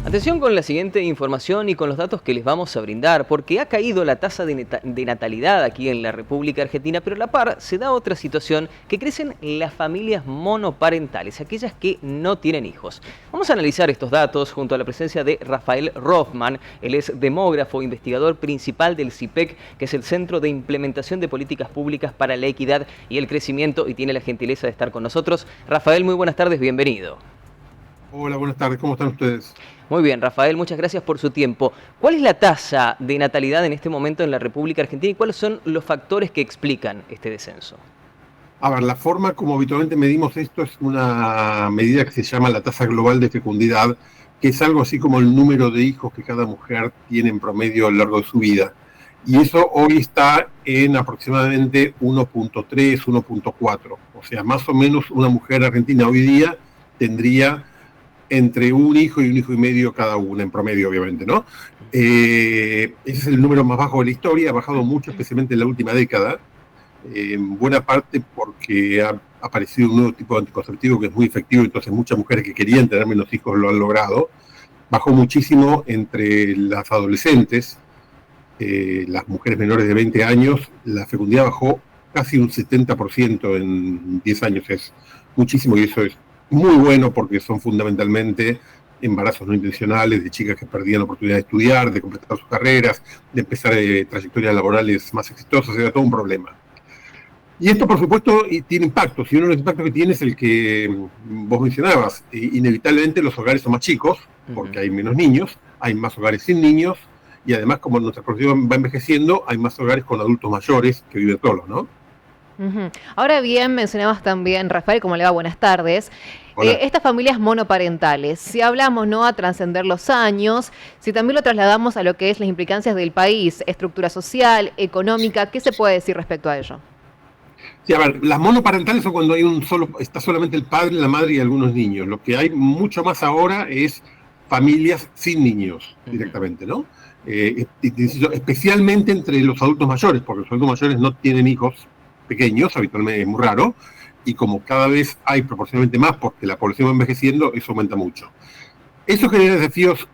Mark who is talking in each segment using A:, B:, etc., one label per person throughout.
A: Atención con la siguiente información y con los datos que les vamos a brindar, porque ha caído la tasa de natalidad aquí en la República Argentina, pero a la par se da otra situación, que crecen las familias monoparentales, aquellas que no tienen hijos. Vamos a analizar estos datos junto a la presencia de Rafael Rothman. Él es demógrafo, investigador principal del CIPEC, que es el Centro de Implementación de Políticas Públicas para la Equidad y el Crecimiento, y tiene la gentileza de estar con nosotros. Rafael, muy buenas tardes, bienvenido.
B: Hola, buenas tardes, ¿cómo están ustedes?
A: Muy bien, Rafael, muchas gracias por su tiempo. ¿Cuál es la tasa de natalidad en este momento en la República Argentina y cuáles son los factores que explican este descenso?
B: A ver, la forma como habitualmente medimos esto es una medida que se llama la tasa global de fecundidad, que es algo así como el número de hijos que cada mujer tiene en promedio a lo largo de su vida. Y eso hoy está en aproximadamente 1.3, 1.4. O sea, más o menos una mujer argentina hoy día tendría entre un hijo y un hijo y medio cada una, en promedio, obviamente, ¿no? Ese es el número más bajo de la historia, ha bajado mucho, especialmente en la última década, en buena parte porque ha aparecido un nuevo tipo de anticonceptivo que es muy efectivo, entonces muchas mujeres que querían tener menos hijos lo han logrado. Bajó muchísimo entre las adolescentes, las mujeres menores de 20 años, la fecundidad bajó casi un 70% en 10 años, es muchísimo, y eso es muy bueno porque son fundamentalmente embarazos no intencionales de chicas que perdían la oportunidad de estudiar, de completar sus carreras, de empezar trayectorias laborales más exitosas, era todo un problema. Y esto, por supuesto, tiene impactos, y uno de los impactos que tiene es el que vos mencionabas. Inevitablemente los hogares son más chicos, porque hay menos niños, hay más hogares sin niños, y además, como nuestra población va envejeciendo, hay más hogares con adultos mayores que viven solos, ¿no?
C: Ahora bien, mencionabas también, Rafael, ¿cómo le va? Buenas tardes. Estas familias monoparentales, si hablamos no a trascender los años, si también lo trasladamos a lo que es las implicancias del país, estructura social, económica, ¿qué se puede decir respecto a ello?
B: Sí, a ver, las monoparentales son cuando hay está solamente el padre, la madre y algunos niños. Lo que hay mucho más ahora es familias sin niños directamente, ¿no? Especialmente entre los adultos mayores, porque los adultos mayores no tienen hijos pequeños, habitualmente es muy raro, y como cada vez hay proporcionalmente más porque la población va envejeciendo, eso aumenta mucho. Eso genera desafíos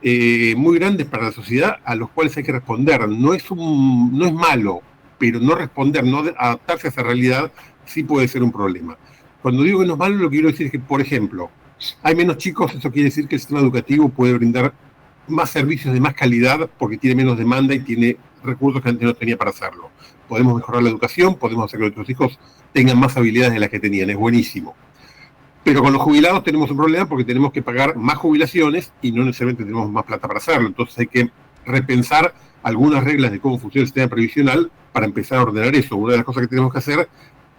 B: muy grandes para la sociedad a los cuales hay que responder. No es malo, pero no responder, no adaptarse a esa realidad sí puede ser un problema. Cuando digo que no es malo, lo que quiero decir es que, por ejemplo, hay menos chicos, eso quiere decir que el sistema educativo puede brindar más servicios de más calidad porque tiene menos demanda y tiene recursos que antes no tenía para hacerlo. Podemos mejorar la educación, podemos hacer que nuestros hijos tengan más habilidades de las que tenían, es buenísimo. Pero con los jubilados tenemos un problema porque tenemos que pagar más jubilaciones y no necesariamente tenemos más plata para hacerlo. Entonces hay que repensar algunas reglas de cómo funciona el sistema previsional para empezar a ordenar eso. Una de las cosas que tenemos que hacer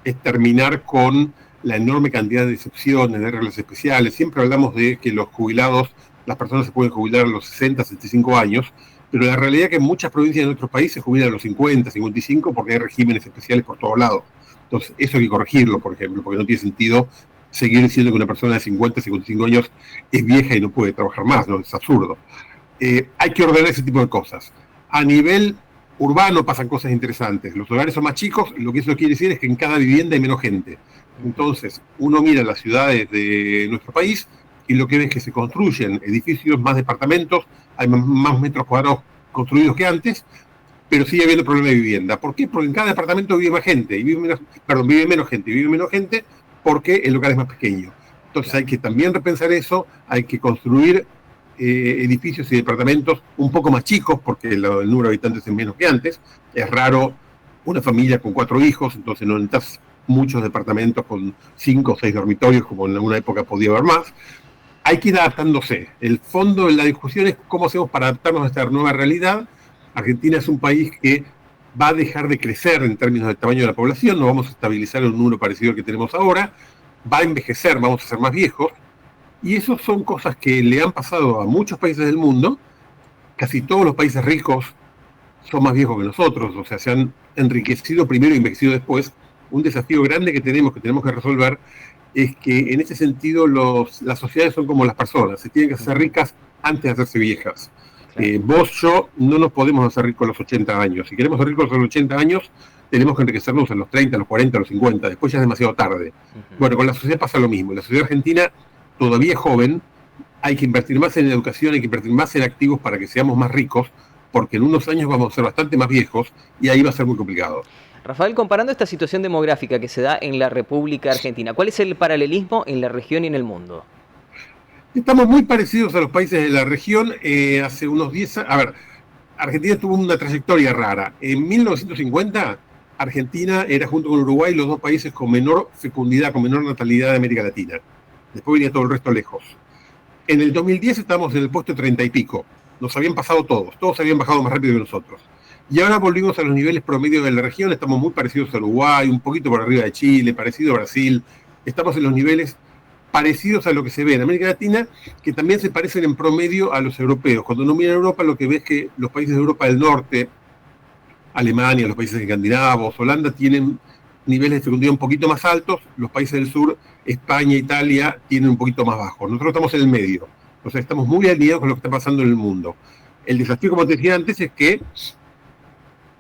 B: es terminar con la enorme cantidad de excepciones, de reglas especiales. Siempre hablamos de que los jubilados, las personas se pueden jubilar a los 60, 65 años, pero la realidad es que en muchas provincias de nuestro país se jubilan a los 50, 55 porque hay regímenes especiales por todos lados. Entonces, eso hay que corregirlo, por ejemplo, porque no tiene sentido seguir diciendo que una persona de 50, 55 años es vieja y no puede trabajar más, ¿no? Es absurdo. Hay que ordenar ese tipo de cosas. A nivel urbano pasan cosas interesantes. Los hogares son más chicos, lo que eso quiere decir es que en cada vivienda hay menos gente. Entonces, uno mira las ciudades de nuestro país y lo que ve es que se construyen edificios, más departamentos, hay más metros cuadrados construidos que antes, pero sigue habiendo problema de vivienda. ¿Por qué? Porque en cada departamento vive más gente, vive menos gente porque el lugar es más pequeño. Entonces hay que también repensar eso, hay que construir edificios y departamentos un poco más chicos, porque el número de habitantes es menos que antes. Es raro una familia con 4 hijos, entonces no necesitas muchos departamentos con 5 o 6 dormitorios, como en alguna época podía haber más. Hay que ir adaptándose. El fondo de la discusión es cómo hacemos para adaptarnos a esta nueva realidad. Argentina es un país que va a dejar de crecer en términos del tamaño de la población, nos vamos a estabilizar en un número parecido al que tenemos ahora, va a envejecer, vamos a ser más viejos, y eso son cosas que le han pasado a muchos países del mundo. Casi todos los países ricos son más viejos que nosotros, o sea, se han enriquecido primero y envejecido después. Un desafío grande que tenemos que resolver es que en ese sentido las sociedades son como las personas, se tienen que hacer ricas antes de hacerse viejas. Vos, yo, no nos podemos hacer ricos a los 80 años. Si queremos ser ricos a los 80 años, tenemos que enriquecernos a los 30, a los 40, a los 50. Después ya es demasiado tarde. Bueno, con la sociedad pasa lo mismo. La sociedad argentina todavía es joven, hay que invertir más en educación, hay que invertir más en activos para que seamos más ricos, porque en unos años vamos a ser bastante más viejos y ahí va a ser muy complicado.
A: Rafael, comparando esta situación demográfica que se da en la República Argentina, ¿cuál es el paralelismo en la región y en el mundo?
B: Estamos muy parecidos a los países de la región. Hace unos 10 años, a ver, Argentina tuvo una trayectoria rara. En 1950, Argentina era junto con Uruguay los dos países con menor fecundidad, con menor natalidad de América Latina. Después venía todo el resto lejos. En el 2010 estábamos en el puesto 30 y pico. Nos habían pasado todos habían bajado más rápido que nosotros. Y ahora volvimos a los niveles promedio de la región, estamos muy parecidos a Uruguay, un poquito por arriba de Chile, parecido a Brasil. Estamos en los niveles parecidos a lo que se ve en América Latina, que también se parecen en promedio a los europeos. Cuando uno mira Europa, lo que ve es que los países de Europa del Norte, Alemania, los países escandinavos, Holanda, tienen niveles de fecundidad un poquito más altos, los países del sur, España, Italia, tienen un poquito más bajos. Nosotros estamos en el medio, o sea, estamos muy alineados con lo que está pasando en el mundo. El desafío, como te decía antes, es que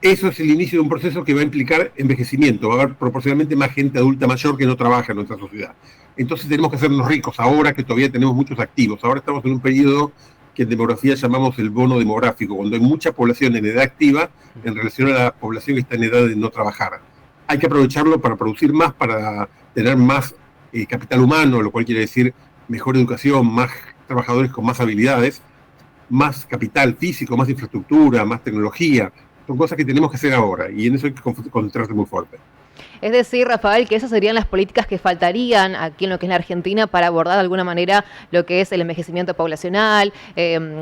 B: eso es el inicio de un proceso que va a implicar envejecimiento, va a haber proporcionalmente más gente adulta mayor que no trabaja en nuestra sociedad. Entonces tenemos que hacernos ricos ahora que todavía tenemos muchos activos. Ahora estamos en un periodo que en demografía llamamos el bono demográfico, cuando hay mucha población en edad activa en relación a la población que está en edad de no trabajar. Hay que aprovecharlo para producir más, para tener más capital humano, lo cual quiere decir mejor educación, más trabajadores con más habilidades, más capital físico, más infraestructura, más tecnología. Son cosas que tenemos que hacer ahora y en eso hay que concentrarse muy fuerte.
C: Es decir, Rafael, que esas serían las políticas que faltarían aquí en lo que es la Argentina para abordar de alguna manera lo que es el envejecimiento poblacional,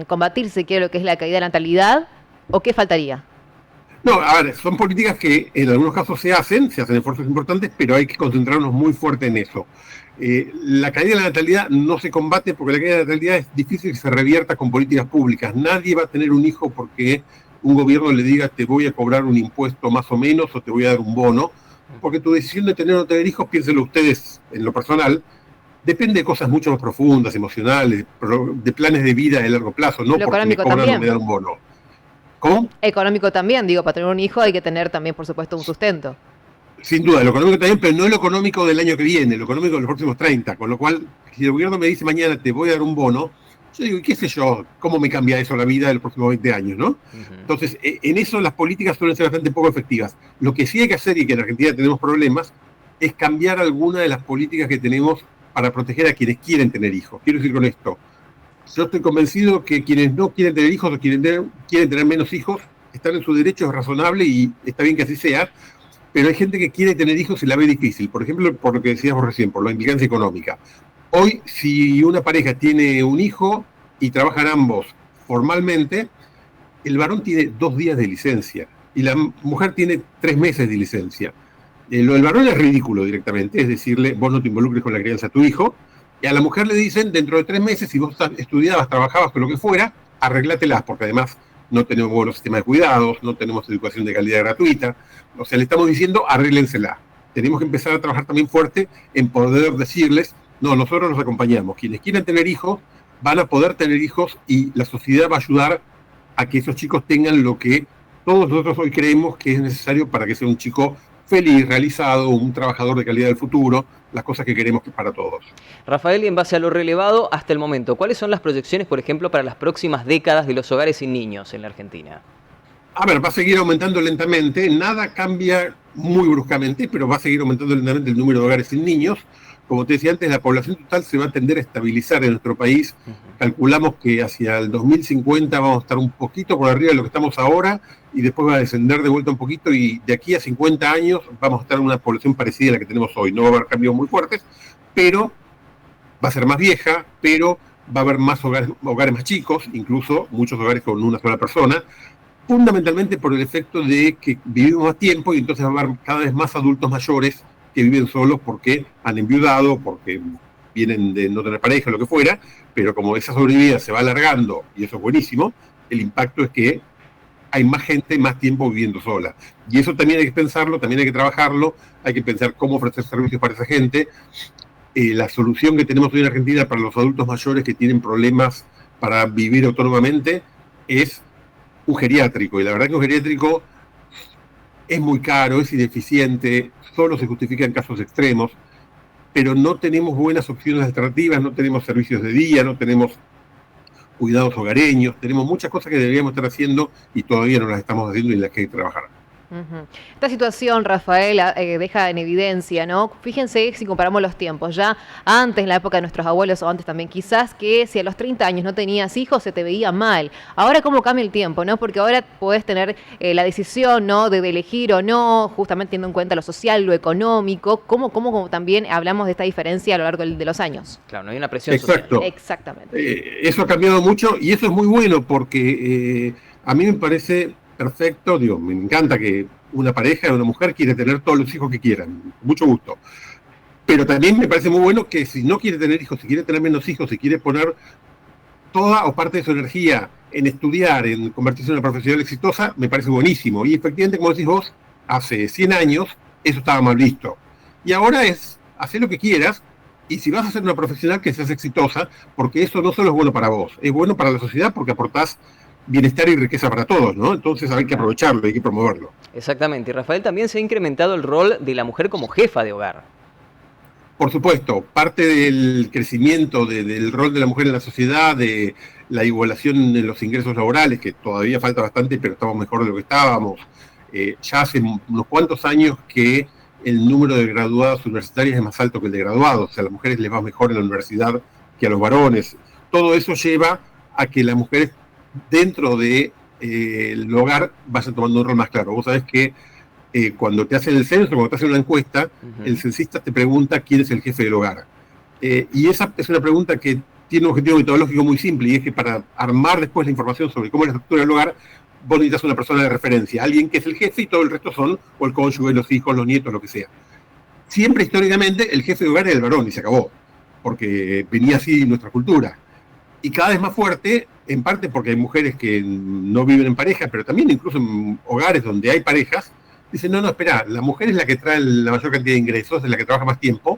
C: combatir, si quiere, lo que es la caída de natalidad, ¿o qué faltaría?
B: No, a ver, son políticas que en algunos casos se hacen esfuerzos importantes, pero hay que concentrarnos muy fuerte en eso. La caída de la natalidad no se combate porque la caída de la natalidad es difícil que se revierta con políticas públicas. Nadie va a tener un hijo porque un gobierno le diga te voy a cobrar un impuesto más o menos o te voy a dar un bono, porque tu decisión de tener o no tener hijos, piénsenlo ustedes en lo personal, depende de cosas mucho más profundas, emocionales, de planes de vida de largo plazo, no porque me cobran o me dan un bono. ¿Cómo?
C: Económico también, digo, para tener un hijo hay que tener también, por supuesto, un sustento.
B: Sin duda, lo económico también, pero no lo económico del año que viene, lo económico de los próximos 30, con lo cual, si el gobierno me dice mañana te voy a dar un bono, yo digo, ¿qué sé yo? ¿Cómo me cambia eso la vida de los próximos 20 años, no? Entonces, en eso las políticas suelen ser bastante poco efectivas. Lo que sí hay que hacer, y que en Argentina tenemos problemas, es cambiar alguna de las políticas que tenemos para proteger a quienes quieren tener hijos. Quiero decir con esto, yo estoy convencido que quienes no quieren tener hijos o quieren tener menos hijos, están en su derecho, es razonable y está bien que así sea, pero hay gente que quiere tener hijos y la ve difícil. Por ejemplo, por lo que decíamos recién, por la implicancia económica. Hoy, si una pareja tiene un hijo y trabajan ambos formalmente, el varón tiene 2 días de licencia y la mujer tiene 3 meses de licencia. Lo del varón es ridículo directamente, es decirle, vos no te involucres con la crianza de tu hijo, y a la mujer le dicen, dentro de 3 meses, si vos estudiabas, trabajabas, con lo que fuera, arreglátelas, porque además no tenemos buenos sistemas de cuidados, no tenemos educación de calidad gratuita, o sea, le estamos diciendo, arréglensela. Tenemos que empezar a trabajar también fuerte en poder decirles, no, nosotros los acompañamos. Quienes quieran tener hijos van a poder tener hijos y la sociedad va a ayudar a que esos chicos tengan lo que todos nosotros hoy creemos que es necesario para que sea un chico feliz, realizado, un trabajador de calidad del futuro, las cosas que queremos que para todos.
A: Rafael, y en base a lo relevado hasta el momento, ¿cuáles son las proyecciones, por ejemplo, para las próximas décadas de los hogares sin niños en la Argentina?
B: A ver, va a seguir aumentando lentamente, nada cambia muy bruscamente, pero va a seguir aumentando lentamente el número de hogares sin niños. Como te decía antes, la población total se va a tender a estabilizar en nuestro país. Calculamos que hacia el 2050 vamos a estar un poquito por arriba de lo que estamos ahora y después va a descender de vuelta un poquito y de aquí a 50 años vamos a estar en una población parecida a la que tenemos hoy. No va a haber cambios muy fuertes, pero va a ser más vieja, pero va a haber más hogares más chicos, incluso muchos hogares con una sola persona, fundamentalmente por el efecto de que vivimos más tiempo y entonces va a haber cada vez más adultos mayores que viven solos porque han enviudado, porque vienen de no tener pareja, lo que fuera, pero como esa sobrevida se va alargando, y eso es buenísimo, el impacto es que hay más gente, más tiempo viviendo sola. Y eso también hay que pensarlo, también hay que trabajarlo, hay que pensar cómo ofrecer servicios para esa gente. La solución que tenemos hoy en Argentina para los adultos mayores que tienen problemas para vivir autónomamente es un geriátrico, y la verdad que un geriátrico es muy caro, es ineficiente, solo se justifica en casos extremos, pero no tenemos buenas opciones alternativas, no tenemos servicios de día, no tenemos cuidados hogareños, tenemos muchas cosas que deberíamos estar haciendo y todavía no las estamos haciendo y en las que hay que trabajar.
C: Esta situación, Rafael, deja en evidencia, ¿no? Fíjense si comparamos los tiempos, ya antes, en la época de nuestros abuelos o antes también, quizás que si a los 30 años no tenías hijos se te veía mal. Ahora cómo cambia el tiempo, ¿no? Porque ahora podés tener la decisión, ¿no? De elegir o no, justamente teniendo en cuenta lo social, lo económico, como también hablamos de esta diferencia a lo largo de los años.
A: Claro, no hay una presión
B: Exacto.
A: social.
C: Exactamente.
B: Eso ha cambiado mucho y eso es muy bueno porque a mí me parece perfecto, digo, me encanta que una pareja, una mujer quiere tener todos los hijos que quieran, mucho gusto. Pero también me parece muy bueno que si no quiere tener hijos, si quiere tener menos hijos, si quiere poner toda o parte de su energía en estudiar, en convertirse en una profesional exitosa, me parece buenísimo. Y efectivamente, como decís vos, hace 100 años eso estaba mal visto. Y ahora es hacer lo que quieras, y si vas a ser una profesional, que seas exitosa, porque eso no solo es bueno para vos, es bueno para la sociedad porque aportás bienestar y riqueza para todos, ¿no? Entonces hay que aprovecharlo, hay que promoverlo.
A: Exactamente. Y Rafael, también se ha incrementado el rol de la mujer como jefa de hogar.
B: Por supuesto, parte del crecimiento del rol de la mujer en la sociedad, de la igualación en los ingresos laborales, que todavía falta bastante, pero estamos mejor de lo que estábamos. Ya hace unos cuantos años que el número de graduadas universitarias es más alto que el de graduados, o sea, a las mujeres les va mejor en la universidad que a los varones. Todo eso lleva a que las mujeres dentro de el hogar vayan tomando un rol más claro. Vos sabés que cuando te hacen el censo, cuando te hacen una encuesta, el censista te pregunta quién es el jefe del hogar. Y esa es una pregunta que tiene un objetivo metodológico muy simple, y es que para armar después la información sobre cómo es la estructura del hogar, vos necesitas una persona de referencia, alguien que es el jefe y todo el resto son o el cónyuge, los hijos, los nietos, lo que sea. Siempre históricamente el jefe de hogar era el varón y se acabó, porque venía así nuestra cultura. Y cada vez más fuerte, en parte porque hay mujeres que no viven en pareja, pero también incluso en hogares donde hay parejas, dicen, no, espera, la mujer es la que trae la mayor cantidad de ingresos, es la que trabaja más tiempo,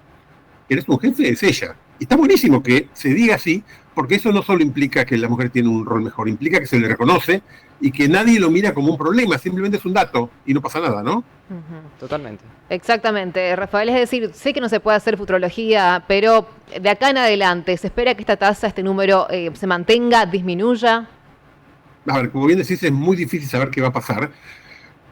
B: eres un jefe, es ella. Y está buenísimo que se diga así, porque eso no solo implica que la mujer tiene un rol mejor, implica que se le reconoce y que nadie lo mira como un problema, simplemente es un dato y no pasa nada, ¿no?
A: Totalmente.
C: Exactamente, Rafael, es decir, sé que no se puede hacer futurología, pero de acá en adelante, ¿se espera que esta tasa, este número, se mantenga, disminuya?
B: A ver, como bien decís, es muy difícil saber qué va a pasar.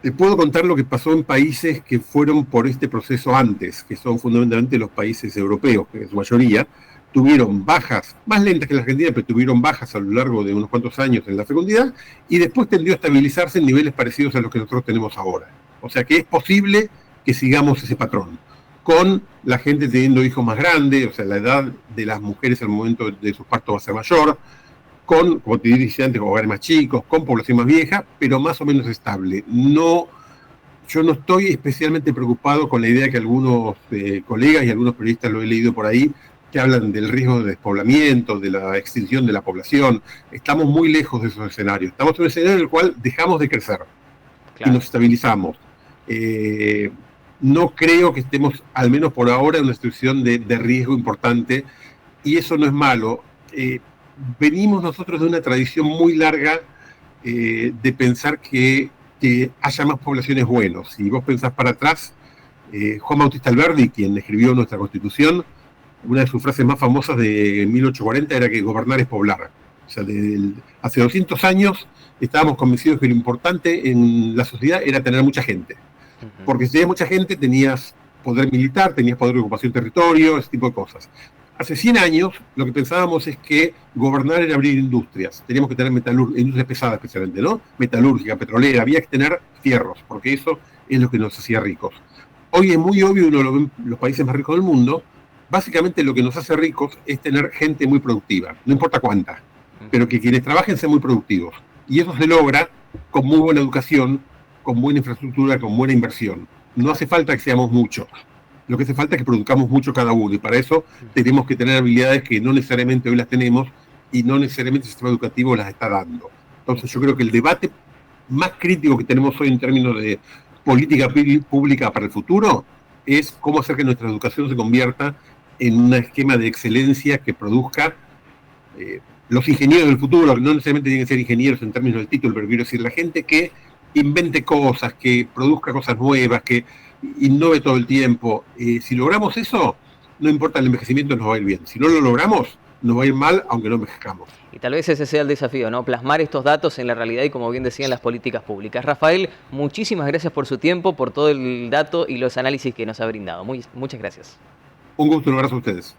B: Te puedo contar lo que pasó en países que fueron por este proceso antes, que son fundamentalmente los países europeos, que en su mayoría tuvieron bajas, más lentas que la Argentina, pero tuvieron bajas a lo largo de unos cuantos años en la fecundidad, y después tendió a estabilizarse en niveles parecidos a los que nosotros tenemos ahora. O sea que es posible que sigamos ese patrón, con la gente teniendo hijos más grandes, o sea, la edad de las mujeres al momento de sus partos va a ser mayor, con, como te dije antes, con hogares más chicos, con población más vieja, pero más o menos estable. Yo no estoy especialmente preocupado con la idea que algunos colegas y algunos periodistas lo he leído por ahí, que hablan del riesgo de despoblamiento, de la extinción de la población. Estamos muy lejos de esos escenarios. Estamos en un escenario en el cual dejamos de crecer y nos estabilizamos. No creo que estemos, al menos por ahora, en una situación de riesgo importante, y eso no es malo. Venimos nosotros de una tradición muy larga de pensar que haya más poblaciones buenos. Si vos pensás para atrás, Juan Bautista Alberdi, quien escribió nuestra Constitución, una de sus frases más famosas de 1840 era que gobernar es poblar. O sea, hace 200 años estábamos convencidos que lo importante en la sociedad era tener mucha gente. Porque si tenías mucha gente, tenías poder militar, tenías poder de ocupación de territorio, ese tipo de cosas. Hace 100 años lo que pensábamos es que gobernar era abrir industrias. Teníamos que tener industrias pesadas especialmente, ¿no? Metalúrgica, petrolera, había que tener fierros, porque eso es lo que nos hacía ricos. Hoy es muy obvio, uno lo ve en los países más ricos del mundo, básicamente lo que nos hace ricos es tener gente muy productiva, no importa cuánta, pero que quienes trabajen sean muy productivos. Y eso se logra con muy buena educación, con buena infraestructura, con buena inversión. No hace falta que seamos muchos. Lo que hace falta es que produzcamos mucho cada uno, y para eso tenemos que tener habilidades que no necesariamente hoy las tenemos y no necesariamente el sistema educativo las está dando. Entonces yo creo que el debate más crítico que tenemos hoy en términos de política pública para el futuro es cómo hacer que nuestra educación se convierta en un esquema de excelencia que produzca los ingenieros del futuro, que no necesariamente tienen que ser ingenieros en términos del título, pero quiero decir, la gente que invente cosas, que produzca cosas nuevas, que innove todo el tiempo. Si logramos eso, no importa el envejecimiento, nos va a ir bien. Si no lo logramos, nos va a ir mal aunque no envejezcamos.
A: Y tal vez ese sea el desafío, ¿no? Plasmar estos datos en la realidad y, como bien decían, las políticas públicas. Rafael, muchísimas gracias por su tiempo, por todo el dato y los análisis que nos ha brindado. Muchas gracias.
B: Un gusto, un abrazo a ustedes.